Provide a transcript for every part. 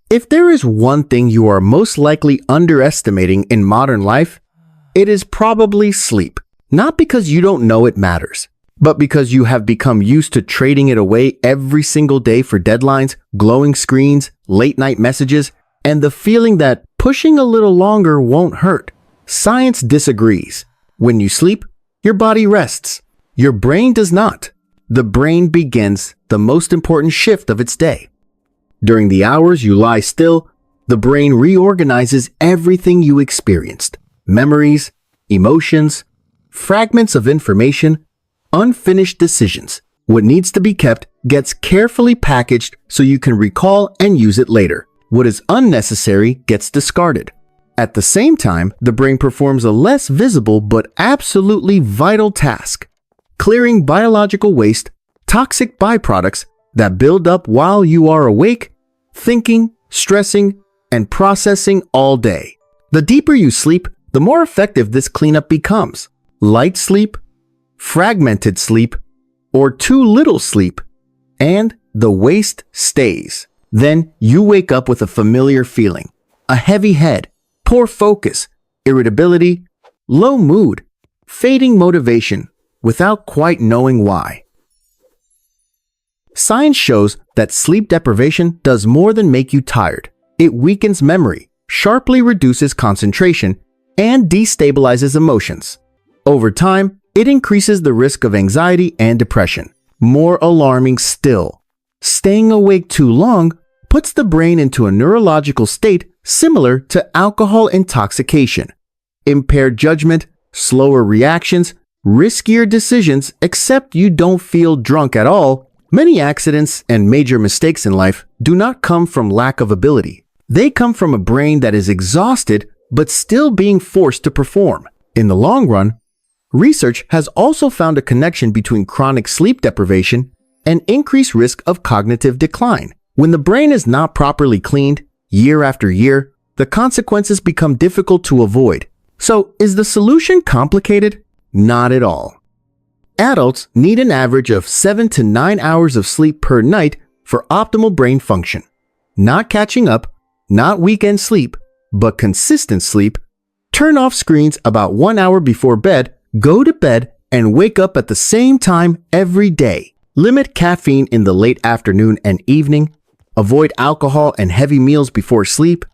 If there is one thing you are most likely underestimating in modern life, it is probably sleep. Not because you don't know it matters, but because you have become used to trading it away every single day for deadlines, glowing screens, late-night messages, and the feeling that pushing a little longer won't hurt. Science disagrees. When you sleep, your body rests. Your brain does not. The brain begins the most important shift of its day. During the hours you lie still, the brain reorganizes everything you experienced. Memories, emotions, fragments of information, unfinished decisions. What needs to be kept gets carefully packaged so you can recall and use it later. What is unnecessary gets discarded. At the same time, the brain performs a less visible but absolutely vital task: clearing biological waste, toxic byproducts that build up while you are awake, thinking, stressing, and processing all day. The deeper you sleep, the more effective this cleanup becomes. Light sleep, fragmented sleep, or too little sleep, and the waste stays. Then you wake up with a familiar feeling: a heavy head, poor focus, irritability, low mood, fading motivation, without quite knowing why. Science shows that sleep deprivation does more than make you tired. It weakens memory, sharply reduces concentration, and destabilizes emotions. Over time, it increases the risk of anxiety and depression. More alarming still, staying awake too long puts the brain into a neurological state similar to alcohol intoxication. Impaired judgment, slower reactions, riskier decisions, except you don't feel drunk at all. Many accidents and major mistakes in life do not come from lack of ability. They come from a brain that is exhausted but still being forced to perform. In the long run, research has also found a connection between chronic sleep deprivation and increased risk of cognitive decline. When the brain is not properly cleaned, year after year, the consequences become difficult to avoid. So, is the solution complicated? Not at all. Adults need an average of 7 to 9 hours of sleep per night for optimal brain function. Not catching up, not weekend sleep, but consistent sleep. Turn off screens about 1 hour before bed, go to bed, and wake up at the same time every day. Limit caffeine in the late afternoon and evening. Avoid alcohol and heavy meals before sleep.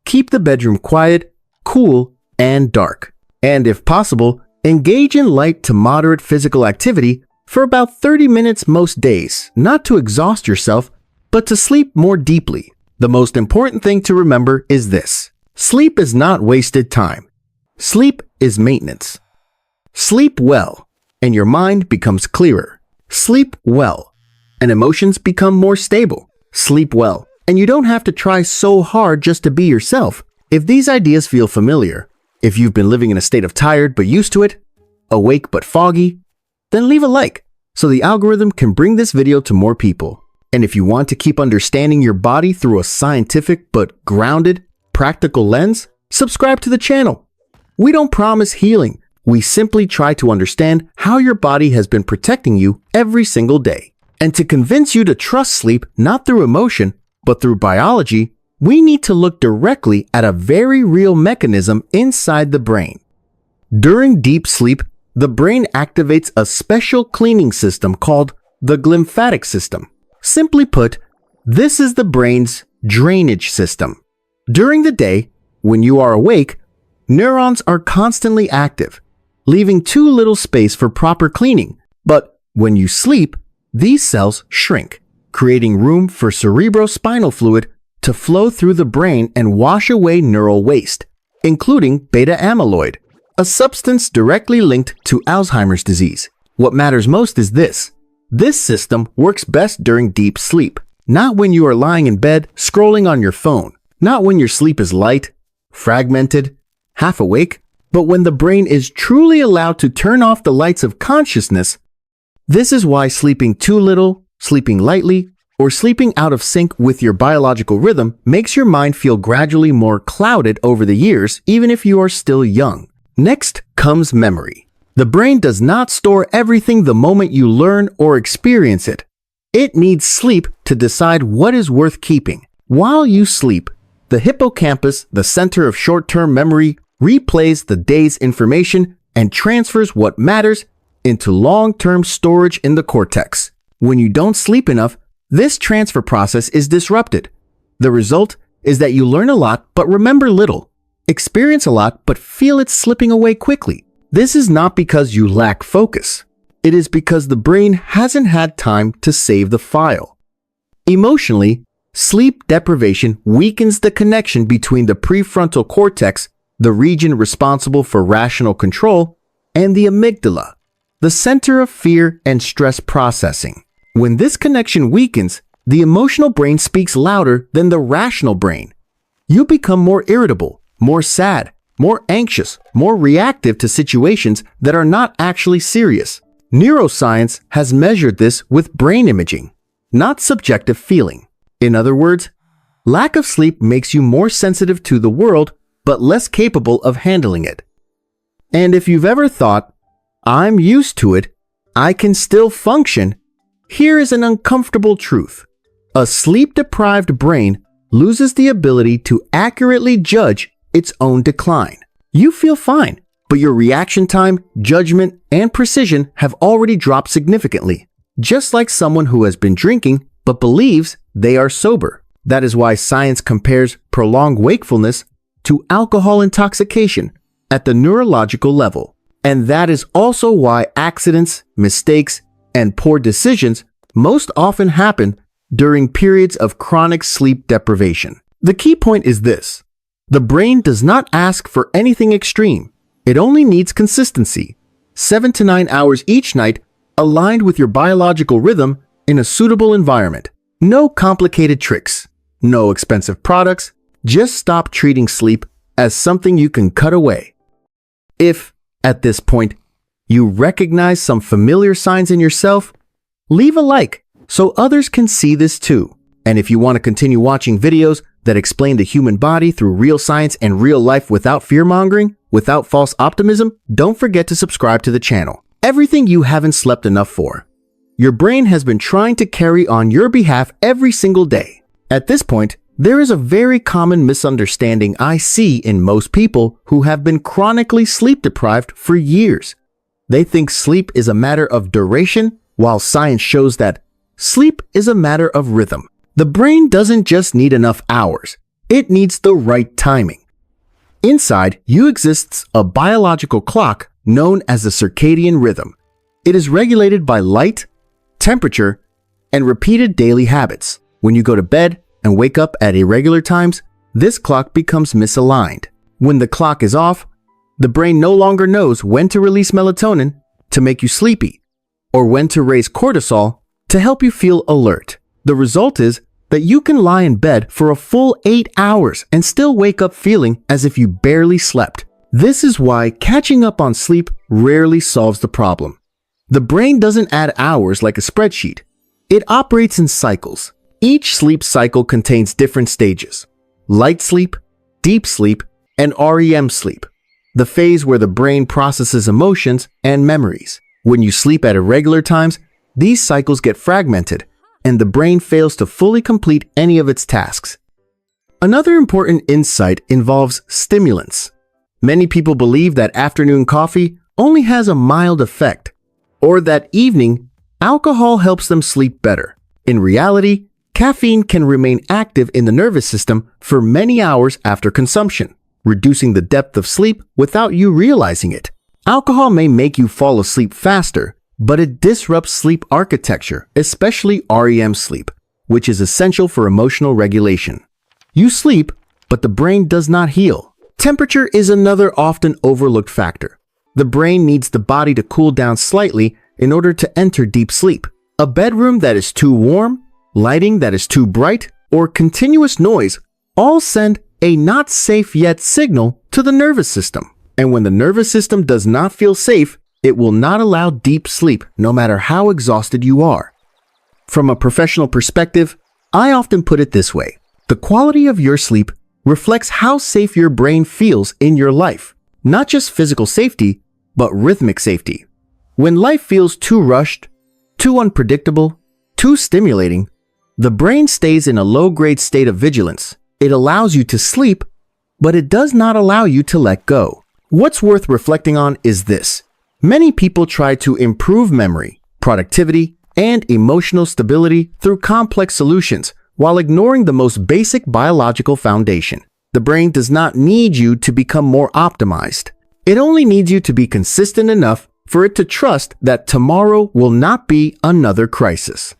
Keep the bedroom quiet, cool, and dark. And if possible, engage in light to moderate physical activity for about 30 minutes most days, not to exhaust yourself, but to sleep more deeply. The most important thing to remember is this: sleep is not wasted time. Sleep is maintenance. Sleep well, and your mind becomes clearer. Sleep well, and emotions become more stable. Sleep well, and you don't have to try so hard just to be yourself. If these ideas feel familiar, if you've been living in a state of tired but used to it, awake but foggy, then leave a like so the algorithm can bring this video to more people. And if you want to keep understanding your body through a scientific but grounded, practical lens, subscribe to the channel. We don't promise healing. We simply try to understand how your body has been protecting you every single day. And to convince you to trust sleep not through emotion, but through biology, we need to look directly at a very real mechanism inside the brain. During deep sleep, the brain activates a special cleaning system called the glymphatic system. Simply put, this is the brain's drainage system. During the day, when you are awake, neurons are constantly active, leaving too little space for proper cleaning. But when you sleep, these cells shrink, creating room for cerebrospinal fluid to flow through the brain and wash away neural waste, including beta amyloid, a substance directly linked to Alzheimer's disease. What matters most is this: this system works best during deep sleep, not when you are lying in bed scrolling on your phone, not when your sleep is light, fragmented, half awake, but when the brain is truly allowed to turn off the lights of consciousness. This is why sleeping too little, sleeping lightly, or sleeping out of sync with your biological rhythm makes your mind feel gradually more clouded over the years, even if you are still young. Next comes memory. The brain does not store everything the moment you learn or experience it. It needs sleep to decide what is worth keeping. While you sleep, the hippocampus, the center of short-term memory, replays the day's information and transfers what matters into long-term storage in the cortex. When you don't sleep enough, this transfer process is disrupted. The result is that you learn a lot but remember little, experience a lot but feel it slipping away quickly. This is not because you lack focus. It is because the brain hasn't had time to save the file. Emotionally, sleep deprivation weakens the connection between the prefrontal cortex, the region responsible for rational control, and the amygdala, the center of fear and stress processing. When this connection weakens, the emotional brain speaks louder than the rational brain. You become more irritable, more sad, more anxious, more reactive to situations that are not actually serious. Neuroscience has measured this with brain imaging, not subjective feeling. In other words, lack of sleep makes you more sensitive to the world, but less capable of handling it. And if you've ever thought, I'm used to it, I can still function, here is an uncomfortable truth. A sleep-deprived brain loses the ability to accurately judge its own decline. You feel fine, but your reaction time, judgment, and precision have already dropped significantly, just like someone who has been drinking but believes they are sober. That is why science compares prolonged wakefulness to alcohol intoxication at the neurological level. And that is also why accidents, mistakes, and poor decisions most often happen during periods of chronic sleep deprivation. The key point is this: the brain does not ask for anything extreme. It only needs consistency, 7 to 9 hours each night, aligned with your biological rhythm in a suitable environment. No complicated tricks, no expensive products, just stop treating sleep as something you can cut away. If, at this point, you recognize some familiar signs in yourself, leave a like so others can see this too. And if you want to continue watching videos that explain the human body through real science and real life without fear-mongering, without false optimism, don't forget to subscribe to the channel. Everything you haven't slept enough for. Your brain has been trying to carry on your behalf every single day. At this point, there is a very common misunderstanding I see in most people who have been chronically sleep deprived for years. They think sleep is a matter of duration, while science shows that sleep is a matter of rhythm. The brain doesn't just need enough hours, it needs the right timing. Inside you exists a biological clock known as the circadian rhythm. It is regulated by light, temperature, and repeated daily habits. When you go to bed and wake up at irregular times, this clock becomes misaligned. When the clock is off, the brain no longer knows when to release melatonin to make you sleepy, or when to raise cortisol to help you feel alert. The result is that you can lie in bed for a full 8 hours and still wake up feeling as if you barely slept. This is why catching up on sleep rarely solves the problem. The brain doesn't add hours like a spreadsheet. It operates in cycles. Each sleep cycle contains different stages: light sleep, deep sleep, and REM sleep, the phase where the brain processes emotions and memories. When you sleep at irregular times, these cycles get fragmented, and the brain fails to fully complete any of its tasks. Another important insight involves stimulants. Many people believe that afternoon coffee only has a mild effect, or that evening alcohol helps them sleep better. In reality, caffeine can remain active in the nervous system for many hours after consumption, reducing the depth of sleep without you realizing it. Alcohol may make you fall asleep faster, but it disrupts sleep architecture, especially REM sleep, which is essential for emotional regulation. You sleep, but the brain does not heal. Temperature is another often overlooked factor. The brain needs the body to cool down slightly in order to enter deep sleep. A bedroom that is too warm, lighting that is too bright, or continuous noise all send a not safe yet signal to the nervous system. And when the nervous system does not feel safe, it will not allow deep sleep no matter how exhausted you are. From a professional perspective, I often put it this way: the quality of your sleep reflects how safe your brain feels in your life. Not just physical safety, but rhythmic safety. When life feels too rushed, too unpredictable, too stimulating, The brain stays in a low-grade state of vigilance. It allows you to sleep, but it does not allow you to let go. What's worth reflecting on is this. Many people try to improve memory, productivity, and emotional stability through complex solutions while ignoring the most basic biological foundation. The brain does not need you to become more optimized. It only needs you to be consistent enough for it to trust that tomorrow will not be another crisis.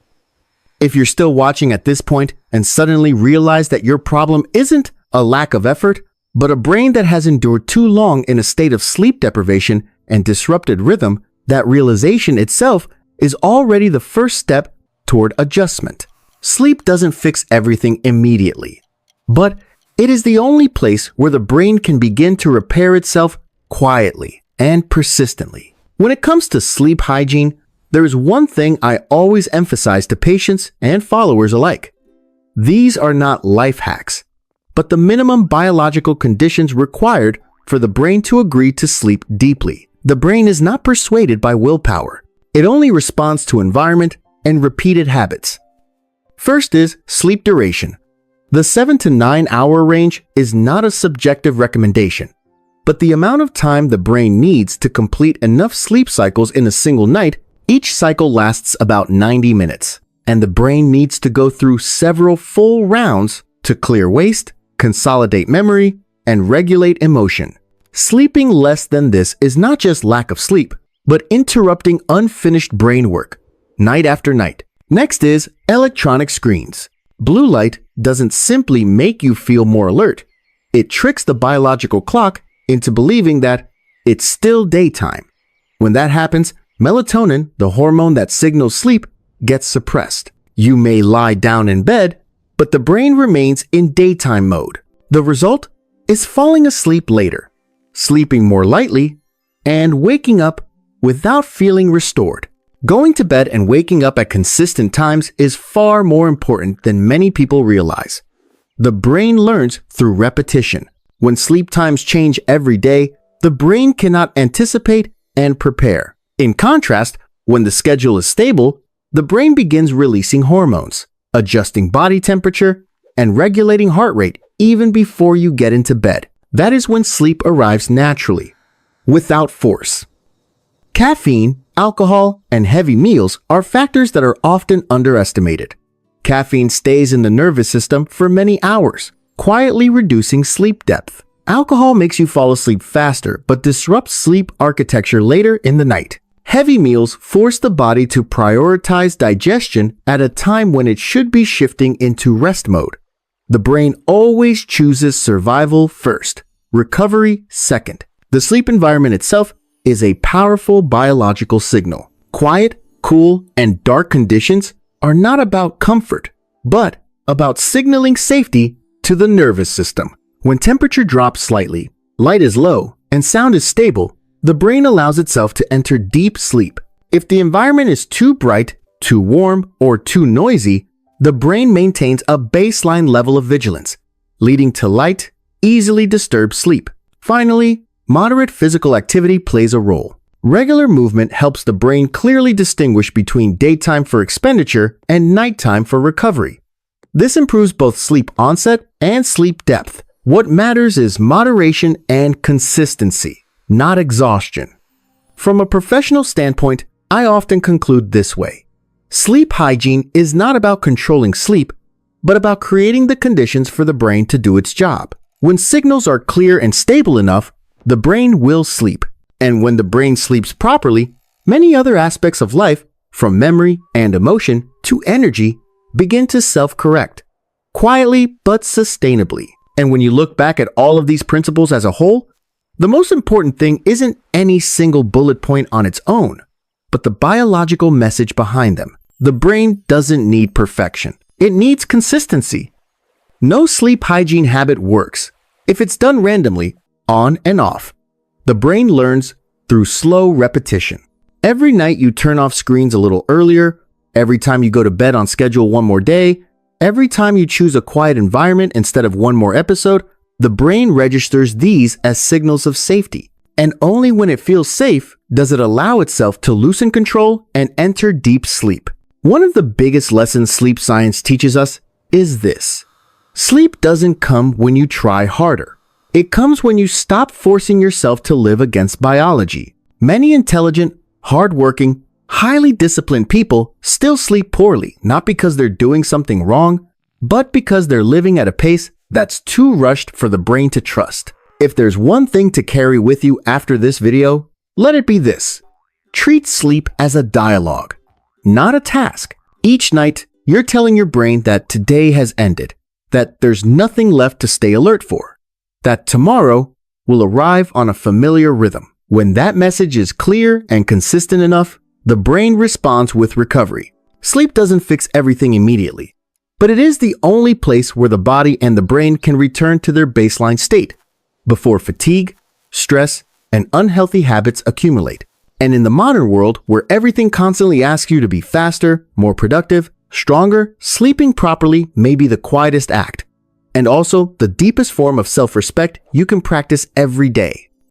If you're still watching at this point and suddenly realize that your problem isn't a lack of effort, but a brain that has endured too long in a state of sleep deprivation and disrupted rhythm, that realization itself is already the first step toward adjustment. Sleep doesn't fix everything immediately, but it is the only place where the brain can begin to repair itself quietly and persistently. When it comes to sleep hygiene, there is one thing I always emphasize to patients and followers alike. These are not life hacks, but the minimum biological conditions required for the brain to agree to sleep deeply. The brain is not persuaded by willpower. It only responds to environment and repeated habits. First is sleep duration. The 7 to 9 hour range is not a subjective recommendation, but the amount of time the brain needs to complete enough sleep cycles in a single night. Each cycle lasts about 90 minutes, and the brain needs to go through several full rounds to clear waste, consolidate memory, and regulate emotion. Sleeping less than this is not just lack of sleep, but interrupting unfinished brain work, night after night. Next is electronic screens. Blue light doesn't simply make you feel more alert. It tricks the biological clock into believing that it's still daytime. When that happens, melatonin, the hormone that signals sleep, gets suppressed. You may lie down in bed, but the brain remains in daytime mode. The result is falling asleep later, sleeping more lightly, and waking up without feeling restored. Going to bed and waking up at consistent times is far more important than many people realize. The brain learns through repetition. When sleep times change every day, the brain cannot anticipate and prepare. In contrast, when the schedule is stable, the brain begins releasing hormones, adjusting body temperature, and regulating heart rate even before you get into bed. That is when sleep arrives naturally, without force. Caffeine, alcohol, and heavy meals are factors that are often underestimated. Caffeine stays in the nervous system for many hours, quietly reducing sleep depth. Alcohol makes you fall asleep faster but disrupts sleep architecture later in the night. Heavy meals force the body to prioritize digestion at a time when it should be shifting into rest mode. The brain always chooses survival first, recovery second. The sleep environment itself is a powerful biological signal. Quiet, cool, and dark conditions are not about comfort, but about signaling safety to the nervous system. When temperature drops slightly, light is low, and sound is stable, the brain allows itself to enter deep sleep. If the environment is too bright, too warm, or too noisy, the brain maintains a baseline level of vigilance, leading to light, easily disturbed sleep. Finally, moderate physical activity plays a role. Regular movement helps the brain clearly distinguish between daytime for expenditure and nighttime for recovery. This improves both sleep onset and sleep depth. What matters is moderation and consistency, not exhaustion. From a professional standpoint, I often conclude this way. Sleep hygiene is not about controlling sleep, but about creating the conditions for the brain to do its job. When signals are clear and stable enough, the brain will sleep. And when the brain sleeps properly, many other aspects of life, from memory and emotion to energy, begin to self-correct, quietly but sustainably. And when you look back at all of these principles as a whole, the most important thing isn't any single bullet point on its own, but the biological message behind them. The brain doesn't need perfection. It needs consistency. No sleep hygiene habit works if it's done randomly, on and off. The brain learns through slow repetition. Every night you turn off screens a little earlier, every time you go to bed on schedule one more day, every time you choose a quiet environment instead of one more episode, the brain registers these as signals of safety. And only when it feels safe does it allow itself to loosen control and enter deep sleep. One of the biggest lessons sleep science teaches us is this. Sleep doesn't come when you try harder. It comes when you stop forcing yourself to live against biology. Many intelligent, hardworking, highly disciplined people still sleep poorly, not because they're doing something wrong, but because they're living at a pace that's too rushed for the brain to trust. If there's one thing to carry with you after this video, let it be this. Treat sleep as a dialogue, not a task. Each night, you're telling your brain that today has ended, that there's nothing left to stay alert for, that tomorrow will arrive on a familiar rhythm. When that message is clear and consistent enough, the brain responds with recovery. Sleep doesn't fix everything immediately, but it is the only place where the body and the brain can return to their baseline state before fatigue, stress, and unhealthy habits accumulate. And in the modern world, where everything constantly asks you to be faster, more productive, stronger, sleeping properly may be the quietest act, and also the deepest form of self-respect you can practice every day.